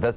10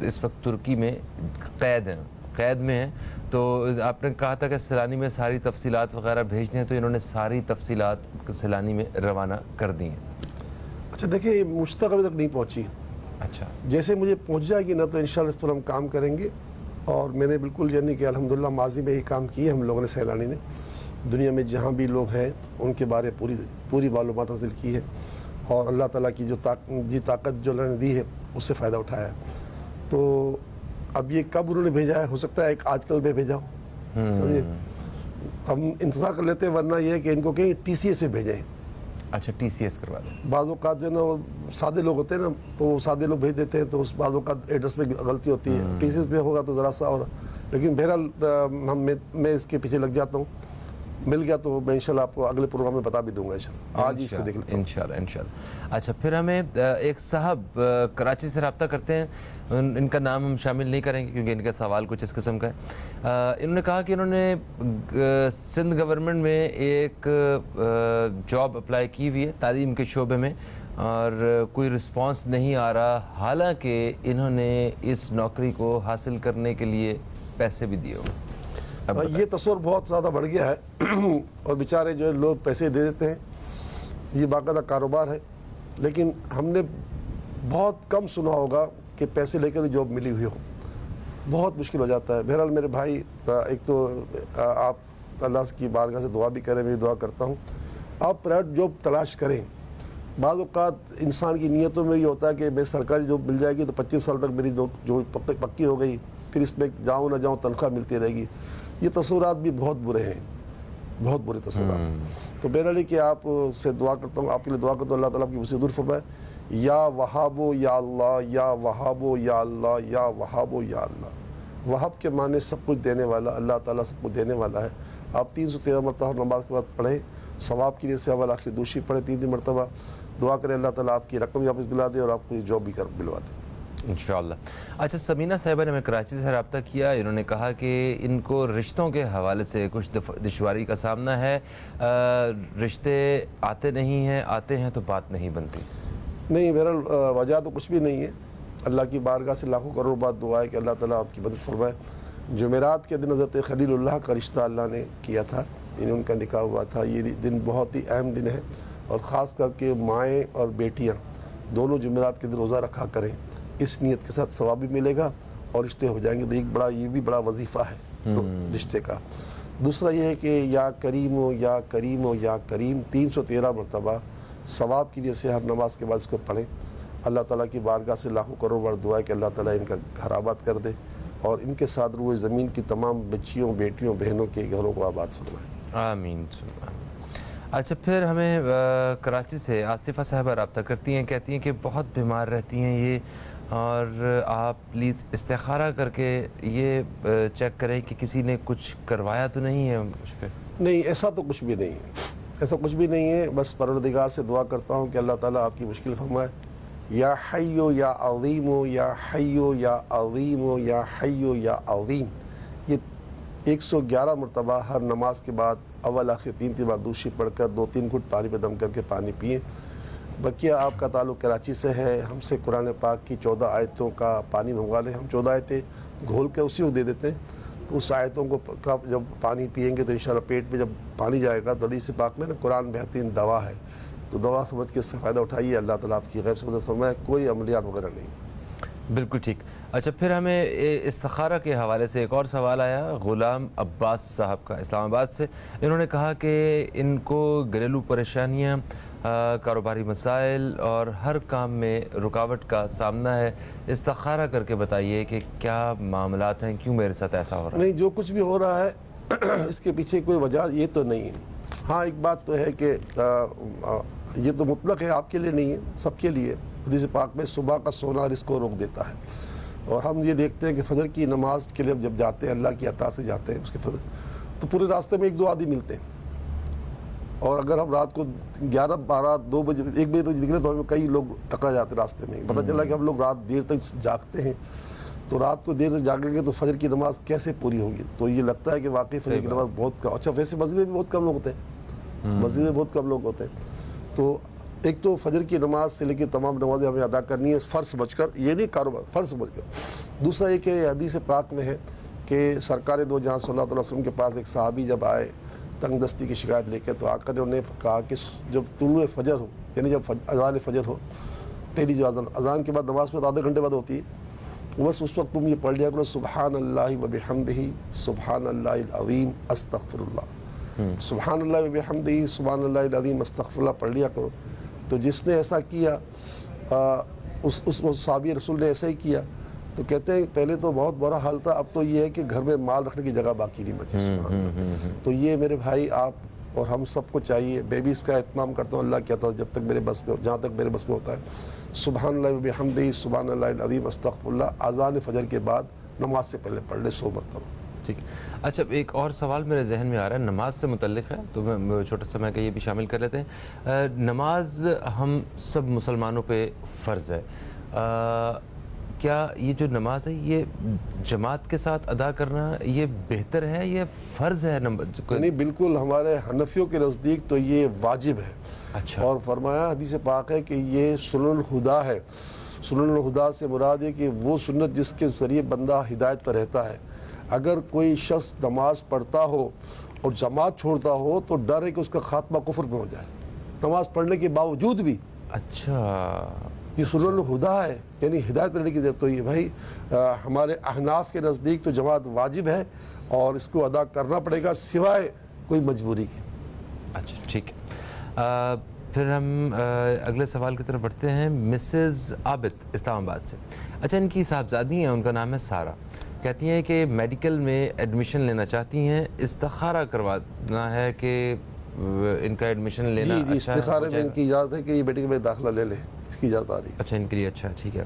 اس وقت ترکی میں قید میں ہیں، تو آپ نے کہا تھا کہ سیلانی میں ساری تفصیلات وغیرہ بھیجنے ہیں، تو انہوں نے ساری تفصیلات سیلانی میں روانہ کر دی ہیں۔ اچھا دیکھیں، مجھ تک ابھی تک نہیں پہنچی۔ اچھا، جیسے مجھے پہنچ جائے گی نا تو انشاءاللہ اس پر ہم کام کریں گے، اور میں نے بالکل یعنی کہ الحمدللہ ماضی میں یہ کام کیے ہم لوگوں نے، سیلانی نے دنیا میں جہاں بھی لوگ ہیں ان کے بارے پوری معلومات حاصل کی ہے، اور اللہ تعالیٰ کی جو طاقت جو اللہ نے دی ہے اس سے فائدہ اٹھایا ہے۔ تو اب یہ کب انہوں نے بھیجا ہے، ہو سکتا ہے ایک آج کل میں بھیجا ہو، سمجھے، ہم انتظار کر لیتے ہیں، ورنہ یہ ہے کہ ان کو کہیں ٹی سی ایس پہ بھیجیں۔ اچھا، ٹی سی ایس کروا دیں۔ بعض اوقات جو ہے نا وہ سادے لوگ ہوتے ہیں نا، تو وہ سادے لوگ بھیج دیتے ہیں، تو اس بعض اوقات ایڈریس پہ غلطی ہوتی ہے، ٹی سی ایس پہ ہوگا تو ذرا سا اور، لیکن بہرحال میں اس کے پیچھے لگ جاتا ہوں، مل گیا تو میں انشاءاللہ آپ کو اگلے پروگرام میں بتا بھی دوں گا انشاءاللہ، آج ہی اس کو دیکھ لیتا ہوں۔ انشاءاللہ۔ اچھا، پھر ہمیں ایک صاحب کراچی سے رابطہ کرتے ہیں، ان کا نام ہم شامل نہیں کریں گے کیونکہ ان کا سوال کچھ اس قسم کا ہے۔ انہوں نے کہا کہ انہوں نے سندھ گورنمنٹ میں ایک جاب اپلائی کی ہوئی ہے تعلیم کے شعبے میں، اور کوئی رسپانس نہیں آ رہا، حالانکہ انہوں نے اس نوکری کو حاصل کرنے کے لیے پیسے بھی دیے ہوئے۔ یہ تصور بہت زیادہ بڑھ گیا ہے، اور بیچارے جو لوگ پیسے دے دیتے ہیں، یہ باقاعدہ کاروبار ہے، لیکن ہم نے بہت کم سنا ہوگا کہ پیسے لے کر جاب ملی ہوئی ہو، بہت مشکل ہو جاتا ہے۔ بہرحال میرے بھائی، ایک تو آپ اللہ کی بارگاہ سے دعا بھی کریں، میں دعا کرتا ہوں آپ پرائیویٹ جاب تلاش کریں۔ بعض اوقات انسان کی نیتوں میں یہ ہوتا ہے کہ میں سرکاری جاب مل جائے گی تو 25 سال تک میری جو پکی ہو گئی، پھر اس میں جاؤں نہ جاؤں تنخواہ ملتی رہے گی۔ یہ تصورات بھی بہت برے ہیں، بہت برے تصورات ہیں۔ تو بہرحال کہ آپ سے دعا کرتا ہوں، آپ کے لیے دعا کرتا ہوں اللہ تعالیٰ آپ کی مصیبت دور فرمائے۔ یا وہابو یا اللہ، یا وہابو یا اللہ، یا وہابو یا اللہ۔ وہاب کے معنی سب کچھ دینے والا، اللہ تعالیٰ سب کچھ دینے والا ہے۔ آپ 313 مرتبہ نماز کے بعد پڑھیں، ثواب کے لیے سے اول آخر دوشی پڑھیں 3 مرتبہ، دعا کریں اللہ تعالیٰ آپ کی رقم واپس دلا دے اور آپ کو جاب بھی دلوا دے انشاءاللہ۔ اچھا، سمینہ صاحبہ نے ہمیں کراچی سے رابطہ کیا، انہوں نے کہا کہ ان کو رشتوں کے حوالے سے کچھ دشواری کا سامنا ہے، رشتے آتے نہیں ہیں، آتے ہیں تو بات نہیں بنتی۔ نہیں، بہرحال وجہ تو کچھ بھی نہیں ہے، اللہ کی بارگاہ سے لاکھوں کروڑ بات دعا ہے کہ اللہ تعالیٰ آپ کی مدد فرمائے۔ جمعرات کے دن حضرت خلیل اللہ کا رشتہ اللہ نے کیا تھا، ان کا نکاح ہوا تھا۔ یہ دن بہت ہی اہم دن ہے، اور خاص کر کے مائیں اور بیٹیاں دونوں جمعرات کے دن روزہ رکھا کریں، اس نیت کے ساتھ ثواب بھی ملے گا اور رشتے ہو جائیں گے۔ تو یہ بھی بڑا وظیفہ ہے رشتے کا۔ دوسرا یہ ہے کہ یا کریم ہو یا کریم ہو یا کریم 313 مرتبہ ثواب کے لیے سے ہر نماز کے بعد اس کو پڑھیں۔ اللہ تعالیٰ کی بارگاہ سے لاکھوں کروڑ بار دعا ہے کہ اللہ تعالیٰ ان کا گھر آباد کر دے، اور ان کے ساتھ روئے زمین کی تمام بچیوں، بیٹیوں، بہنوں کے گھروں کو آباد فرمائے۔ آمین۔ اچھا، پھر ہمیں کراچی سے آصفہ صاحبہ رابطہ کرتی ہیں، کہتی ہیں کہ بہت بیمار رہتی ہیں یہ، اور آپ پلیز استخارہ کر کے یہ چیک کریں کہ کسی نے کچھ کروایا تو نہیں ہے مجھ پہ۔ نہیں، ایسا تو کچھ بھی نہیں ہے، ایسا کچھ بھی نہیں ہے۔ بس پروردگار سے دعا کرتا ہوں کہ اللہ تعالیٰ آپ کی مشکل فرمائے۔ یا حیو یا عظیم یا حیو یا عظیم یا حیو یا عظیم، یہ 111 مرتبہ ہر نماز کے بعد اول آخر 3 بار دوشی پڑھ کر 2-3 گھٹ پانی پہ دم کر کے پانی پئیں۔ بقیہ آپ کا تعلق کراچی سے ہے، ہم سے قرآن پاک کی 14 آیتوں کا پانی منگوا لیں، ہم 14 آیتیں گھول کے اسی کو دے دیتے ہیں، تو اس آیتوں کو جب پانی پئیں گے تو انشاءاللہ پیٹ میں جب پانی جائے گا، حدیث پاک میں نا قرآن بہترین دوا ہے، تو دوا سمجھ کے اس سے فائدہ اٹھائیے، اللہ تعالیٰ آپ کی غیر سے مدد فرمائے۔ کوئی عملیات وغیرہ نہیں۔ بالکل ٹھیک۔ اچھا، پھر ہمیں استخارہ کے حوالے سے ایک اور سوال آیا غلام عباس صاحب کا اسلام آباد سے۔ انہوں نے کہا کہ ان کو گھریلو پریشانیاں، کاروباری مسائل اور ہر کام میں رکاوٹ کا سامنا ہے، استخارہ کر کے بتائیے کہ کیا معاملات ہیں، کیوں میرے ساتھ ایسا ہو رہا ہے؟ نہیں، جو کچھ بھی ہو رہا ہے اس کے پیچھے کوئی وجہ یہ تو نہیں ہے۔ ہاں، ایک بات تو ہے کہ یہ تو مطلق ہے، آپ کے لیے نہیں ہے، سب کے لیے۔ حدیث پاک میں صبح کا سونا رزق کو روک دیتا ہے، اور ہم یہ دیکھتے ہیں کہ فجر کی نماز کے لیے جب جاتے ہیں، اللہ کی عطا سے جاتے ہیں اس کے فجر، تو پورے راستے میں 1-2 آدمی ملتے ہیں، اور اگر ہم رات کو 11, 12, 2 بجے 1 بجے تک نکلے تو ہمیں کئی لوگ ٹکرا جاتے ہیں راستے میں۔ پتہ چلا کہ ہم لوگ رات دیر تک جاگتے ہیں، تو رات کو دیر تک جاگیں گے تو فجر کی نماز کیسے پوری ہوگی؟ تو یہ لگتا ہے کہ واقعی فجر کی نماز بہت کم۔ اچھا، ویسے مسجد میں بھی بہت کم لوگ ہوتے ہیں، مسجد میں بہت کم لوگ ہوتے ہیں، تو ایک تو فجر کی نماز سے لے کے تمام نمازیں ہمیں ادا کرنی ہے فرض سمجھ کر، یہ نہیں کاروبار، فرض سمجھ کر۔ دوسرا یہ کہ حدیث پاک میں ہے کہ سرکار دو جہاں صلی اللہ علیہ وسلم کے پاس ایک صحابی جب آئے تنگ دستی کی شکایت لے کے، تو آقا نے انہیں کہا کہ جب طلوع فجر ہو، یعنی جب اذان فجر ہو، پہلی جو اذان کے بعد نماز پہ آدھے گھنٹے بعد ہوتی ہے، بس اس وقت تم یہ پڑھ لیا کرو سبحان اللہ و بحمدہ سبحان اللہ العظیم استغفر اللہ، سبحان اللہ و بحمدہ سبحان اللہ العظیم استغفر اللہ پڑھ لیا کرو۔ تو جس نے ایسا کیا، اس صحابی رسول نے ایسا ہی کیا، تو کہتے ہیں پہلے تو بہت برا حال تھا، اب تو یہ ہے کہ گھر میں مال رکھنے کی جگہ باقی نہیں بچی۔ سبحان اللہ۔ تو یہ میرے بھائی آپ اور ہم سب کو چاہیے، میں بھی اس کا اہتمام کرتا ہوں، اللہ کہتا ہے جب تک میرے بس میں، جہاں تک میرے بس میں ہوتا ہے، سبحان اللہ و بحمدہ سبحان اللہ العظیم استغفر اللہ اذان فجر کے بعد نماز سے پہلے پڑھ لے 100 مرتبہ۔ ٹھیک ہے۔ اچھا، ایک اور سوال میرے ذہن میں آ رہا ہے، نماز سے متعلق ہے، تو میں چھوٹا سا میں کہ یہ بھی شامل کر لیتے ہیں۔ نماز ہم سب مسلمانوں پہ فرض ہے، کیا یہ جو نماز ہے یہ جماعت کے ساتھ ادا کرنا یہ بہتر ہے، یہ فرض ہے؟ نہیں، بالکل ہمارے حنفیوں کے نزدیک تو یہ واجب ہے۔ اچھا۔ اور فرمایا حدیث پاک ہے کہ یہ سنن الہدا ہے۔ سنن الہدا سے مراد ہے کہ وہ سنت جس کے ذریعے بندہ ہدایت پر رہتا ہے۔ اگر کوئی شخص نماز پڑھتا ہو اور جماعت چھوڑتا ہو تو ڈر ہے کہ اس کا خاتمہ کفر میں ہو جائے، نماز پڑھنے کے باوجود بھی۔ اچھا، یہ سنن الہدا ہے، یعنی ہدایت پر رہنے کی ضرورت۔ تو یہ بھائی ہمارے احناف کے نزدیک تو جماعت واجب ہے اور اس کو ادا کرنا پڑے گا سوائے کوئی مجبوری کے۔ اچھا، ٹھیک ہے۔ پھر ہم اگلے سوال کی طرف بڑھتے ہیں۔ مسز عابد اسلام آباد سے، اچھا، ان کی صاحبزادی ہیں، ان کا نام ہے سارہ، کہتی ہیں کہ میڈیکل میں ایڈمیشن لینا چاہتی ہیں، استخارہ کروانا ہے کہ ان کا ایڈمیشن لینا جی اچھا استخارے میں ان کی اجازت ہے کہ یہ میڈیکل میں داخلہ لے لیں، اس کی اجازت آ رہی ہے۔ اچھا، ان کے لیے اچھا، ٹھیک ہے۔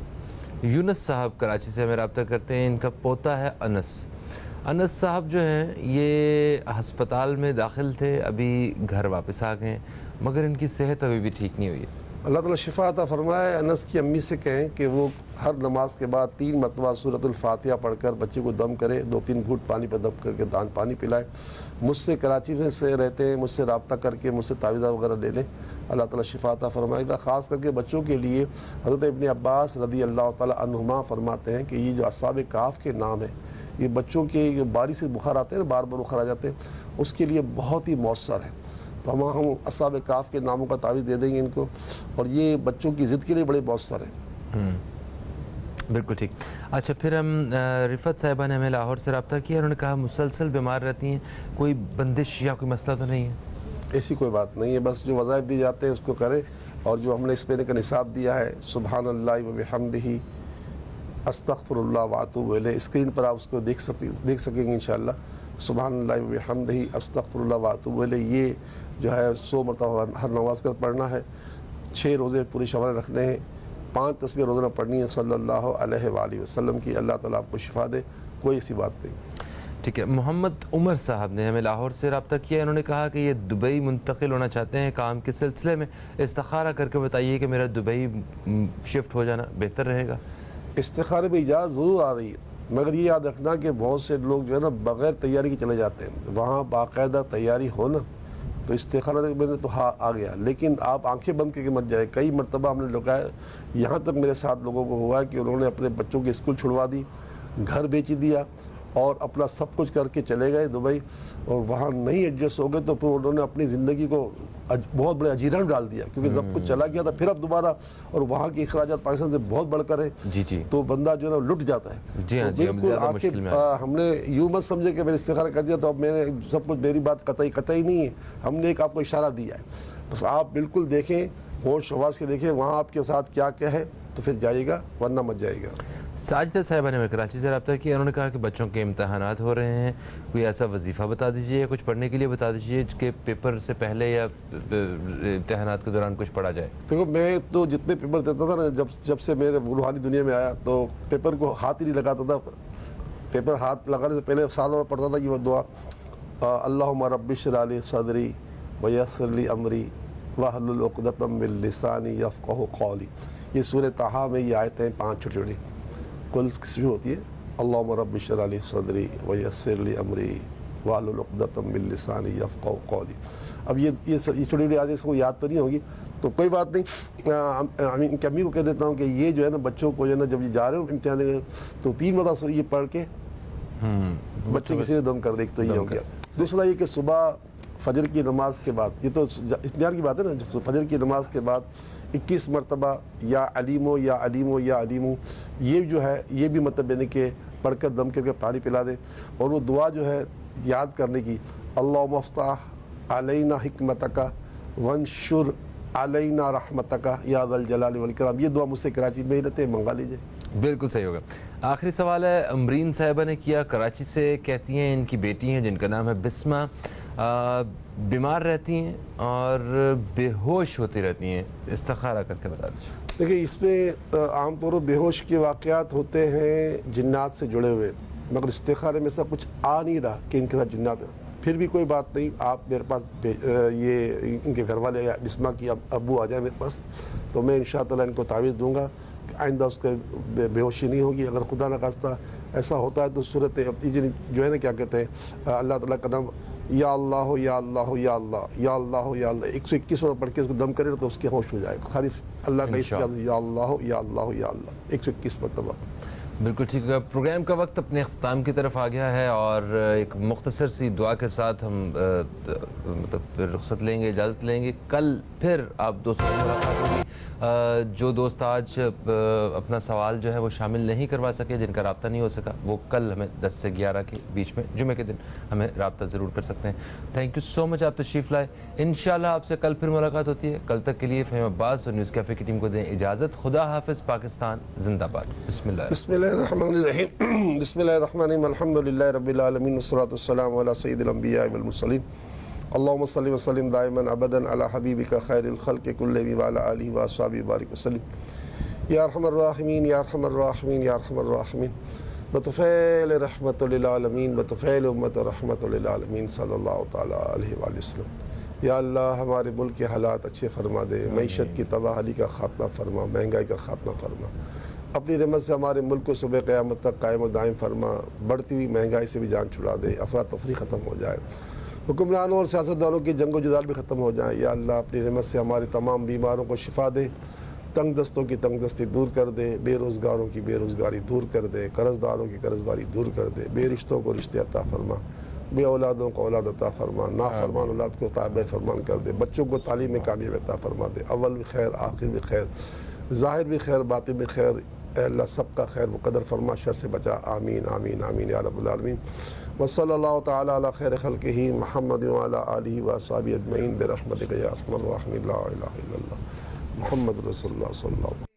یونس صاحب کراچی سے ہمیں رابطہ کرتے ہیں، ان کا پوتا ہے انس صاحب جو ہیں یہ ہسپتال میں داخل تھے، ابھی گھر واپس آ گئے ہیں، مگر ان کی صحت ابھی بھی ٹھیک نہیں ہوئی ہے۔ اللہ تعالیٰ شفا عطا فرمائے۔ انس کی امی سے کہیں کہ وہ ہر نماز کے بعد 3 مرتبہ سورۃ الفاتحہ پڑھ کر بچے کو دم کرے، 2-3 گھونٹ پانی پہ دم کر کے پانی پلائے۔ مجھ سے کراچی میں سے رہتے ہیں، مجھ سے رابطہ کر کے مجھ سے تعویذات وغیرہ لے لیں، اللہ تعالیٰ شفا عطا فرمائے گا۔ خاص کر کے بچوں کے لیے حضرت ابن عباس رضی اللہ تعالیٰ عنہما فرماتے ہیں کہ یہ جو اصحاب کہف کے نام ہیں، یہ بچوں کے جو باری سے بخار آتے ہیں، بار بخار آ جاتے ہیں، اس کے لیے بہت ہی مؤثر ہے۔ تو ہم اصحاب کہف کے ناموں کا تعویذ دے دیں گے ان کو، اور یہ بچوں کی ضد کے لیے بڑے مؤثر ہیں۔ بالکل ٹھیک۔ اچھا، پھر ہم رفت صاحبہ نے ہمیں لاہور سے رابطہ کیا، انہوں نے کہا مسلسل بیمار رہتی ہیں، کوئی بندش یا کوئی مسئلہ تو نہیں ہے؟ ایسی کوئی بات نہیں ہے، بس جو وظائف دی جاتے ہیں اس کو کریں، اور جو ہم نے اس مہینے کا نصاب دیا ہے سبحان اللہ و بحمدہ استغفر اللہ واتوب الیہ، اسکرین پر آپ اس کو دیکھ سکیں گے انشاءاللہ۔ سبحان اللہ و بحمدہ استغفر اللہ واتوب الیہ، یہ جو ہے 100 مرتبہ ہر نماز کا پڑھنا ہے، 6 روزے پوری شوال رکھنے ہیں، 5 تسبیح روزانہ پڑھنی ہے صلی اللہ علیہ وآلہ وسلم کی۔ اللہ تعالیٰ آپ کو شفا دے، کوئی ایسی بات نہیں۔ ٹھیک ہے۔ محمد عمر صاحب نے ہمیں لاہور سے رابطہ کیا، انہوں نے کہا کہ یہ دبئی منتقل ہونا چاہتے ہیں کام کے سلسلے میں، استخارہ کر کے بتائیے کہ میرا دبئی شفٹ ہو جانا بہتر رہے گا۔ استخارے میں اجازت ضرور آ رہی ہے، مگر یہ یاد رکھنا کہ بہت سے لوگ جو ہے نا بغیر تیاری کے چلے جاتے ہیں، وہاں باقاعدہ تیاری ہونا تو استخارہ میں نے تو آ گیا، لیکن آپ آنکھیں بند کر کے مت جائے۔ کئی مرتبہ ہم نے لوگا ہے، یہاں تک میرے ساتھ لوگوں کو ہوا ہے کہ انہوں نے اپنے بچوں کے اسکول چھڑوا دی، گھر بیچ دیا اور اپنا سب کچھ کر کے چلے گئے دبئی، اور وہااں نہیں ایڈجسٹ ہو گئے تو پھر انہوں نے اپنی زندگی کو بہت بڑے اجیرہ میں ڈال دیا، کیونکہ سب کچھ چلا گیا تھا، پھر اب دوبارہ، اور وہاں کے اخراجات پاکستان سے بہت بڑھ کر ہے، تو بندہ جو ہے نا لٹ جاتا ہے۔ بالکل ہم نے یوں مت سمجھے کہ میں نے استخارہ کر دیا تو اب میں نے سب کچھ، میری بات قطعی نہیں ہے، ہم نے ایک آپ کو اشارہ دیا ہے، بس آپ بالکل دیکھیں، ہوش حواس کے دیکھیں وہاں آپ کے ساتھ کیا ہے تو پھر جائے گا، ورنہ مت جائے گا۔ ساجدہ صاحبہ نے کراچی سے رابطہ کیا، انہوں نے کہا کہ بچوں کے امتحانات ہو رہے ہیں، کوئی ایسا وظیفہ بتا دیجئے یا کچھ پڑھنے کے لیے بتا دیجئے کہ پیپر سے پہلے یا امتحانات کے دوران کچھ پڑھا جائے۔ دیکھو میں تو جتنے پیپر دیتا تھا نا، جب سے میرے روحانی دنیا میں آیا تو پیپر کو ہاتھ ہی نہیں لگاتا تھا، پیپر ہاتھ لگانے سے پہلے سال اور پڑھتا تھا یہ دعا، اللہم رب اشرح لی صدری ویسر لی امری واحلل عقدۃ من لسانی یفقہوا قولی۔ یہ سورہ طٰہٰ میں یہ آیتیں 5 چھوٹی چھوٹی کل شروع ہوتی ہے، اللہم رب اشرح لی صدری ویسر لی امری واحلل عقدۃ من لسانی یفقہوا قولی۔ اب یہ چھوٹی چھوٹی آیتیں اس کو یاد تو نہیں ہوگی، تو کوئی بات نہیں، ان کی امی کو کہہ دیتا ہوں کہ یہ جو ہے نا بچوں کو جو ہے نا جب یہ جا رہے ہو امتحان دینے تو 3 مرتبہ سورہ یہ پڑھ کے بچے کسی نے دم کر دے، تو یہ ہو گیا۔ دوسرا یہ کہ صبح فجر کی نماز کے بعد، یہ تو امتحان کی بات ہے نا، فجر کی نماز کے بعد 21 مرتبہ یا علیمو یا علیمو یا علیمو، یہ جو ہے یہ بھی مطلب یعنی کہ پڑھ کر دم کر کے پانی پلا دے، اور وہ دعا جو ہے یاد کرنے کی، اللہم افتح علینا حکمتک وانشر علینا رحمتک یا ذا الجلال والاکرام، یہ دعا مجھ سے کراچی میں ہی رہتے ہیں، منگا لیجئے۔ بالکل صحیح ہوگا۔ آخری سوال ہے امرین صاحبہ نے کیا، کراچی سے، کہتی ہیں ان کی بیٹی ہیں جن کا نام ہے بسمہ، بیمار رہتی ہیں اور بے ہوش ہوتی رہتی ہیں، استخارہ کر کے بتا دیجیے۔ دیکھیں اس میں عام طور پر بے ہوش کے واقعات ہوتے ہیں جنات سے جڑے ہوئے، مگر استخارے میں ایسا کچھ آ نہیں رہا کہ ان کے ساتھ جنات ہیں۔ پھر بھی کوئی بات نہیں، آپ میرے پاس یہ ان کے گھر والے یا بسمہ کی ابو آ جائیں میرے پاس، تو میں انشاءاللہ ان کو تعویذ دوں گا کہ آئندہ اس کے بے ہوشی نہیں ہوگی۔ اگر خدا نخواستہ ایسا ہوتا ہے تو صورت جو ہے نا کیا کہتے ہیں اللہ تعالیٰ کا نام یا اللہ یا اللہ یا اللہ یا اللہ یا اللہ 121 مرتبہ پڑھ کے اس کو دم کرے تو اس کے ہوش ہو جائے گا، خالی اللہ کا اسم یا اللہ یا اللہ یا اللہ 121 مرتبہ۔ بالکل ٹھیک ہے، پروگرام کا وقت اپنے اختتام کی طرف آ گیا ہے، اور ایک مختصر سی دعا کے ساتھ ہم مطلب رخصت لیں گے، اجازت لیں گے۔ کل پھر آپ دوستوں سے ملاقات ہوگی۔ جو دوست آج اپنا سوال جو ہے وہ شامل نہیں کروا سکے، جن کا رابطہ نہیں ہو سکا، وہ کل ہمیں 10 سے 11 کے بیچ میں جمعے کے دن ہمیں رابطہ ضرور کر سکتے ہیں۔ تھینک یو سو مچ، آپ تشریف لائے۔ انشاءاللہ آپ سے کل پھر ملاقات ہوتی ہے۔ کل تک کے لیے فہیم عباس اور نیوز کیفے کی ٹیم کو دیں اجازت۔ خدا حافظ، پاکستان زندہ باد۔ بسم اللہ الرحمن الرحیم، بسم اللہ الرحمن الرحیم، الحمدللہ رب العالمین والصلاة والسلام علی سید الانبیاء والمرسلین، اللہم صلی وسلم دائما ابدا علی حبیبک خیر الخلق کلہم وعلی آلہ واصحابہ بارک وسلم، یا ارحم الراحمین یا ارحم الراحمین یا ارحم الراحمین، بطفیل رحمت للعالمین، بطفیل امت رحمت للعالمین صلی اللہ تعالی علیہ وآلہ وسلم۔ یا اللہ ہمارے ملک کے حالات اچھے فرما دے، معیشت کی تباہی کا خاتمہ فرما، مہنگائی کا خاتمہ فرما، اپنی رحمت سے ہمارے ملک کو صبح قیامت تک قائم و دائم فرما، بڑھتی ہوئی مہنگائی سے بھی جان چھڑا دے، افراتفری ختم ہو جائے، حکمرانوں اور سیاستدانوں کی جنگ و جدال بھی ختم ہو جائیں۔ یا اللہ اپنی رحمت سے ہمارے تمام بیماروں کو شفا دے، تنگ دستوں کی تنگ دستی دور کر دے، بے روزگاروں کی بے روزگاری دور کر دے، قرض داروں کی قرض داری دور کر دے، بے رشتوں کو رشتے عطا فرما، بے اولادوں کو اولاد عطا فرما، نافرمان اولاد کو تابع فرمان کر دے، بچوں کو تعلیم میں کامیاب عطا فرما دے، اول بھی خیر آخر بھی خیر، ظاہر بھی خیر باطن بھی خیر، اے اللہ سب کا خیر مقدر فرما، شر سے بچا، آمین آمین آمین یا رب العالمین۔ وصلی اللہ تعالی علی خیر خلقہ محمد وعلی آلہ واصحابہ اجمعین برحمتک یا ارحم الراحمین، لا الہ الا اللہ محمد رسول اللہ صلی اللہ علیہ وسلم۔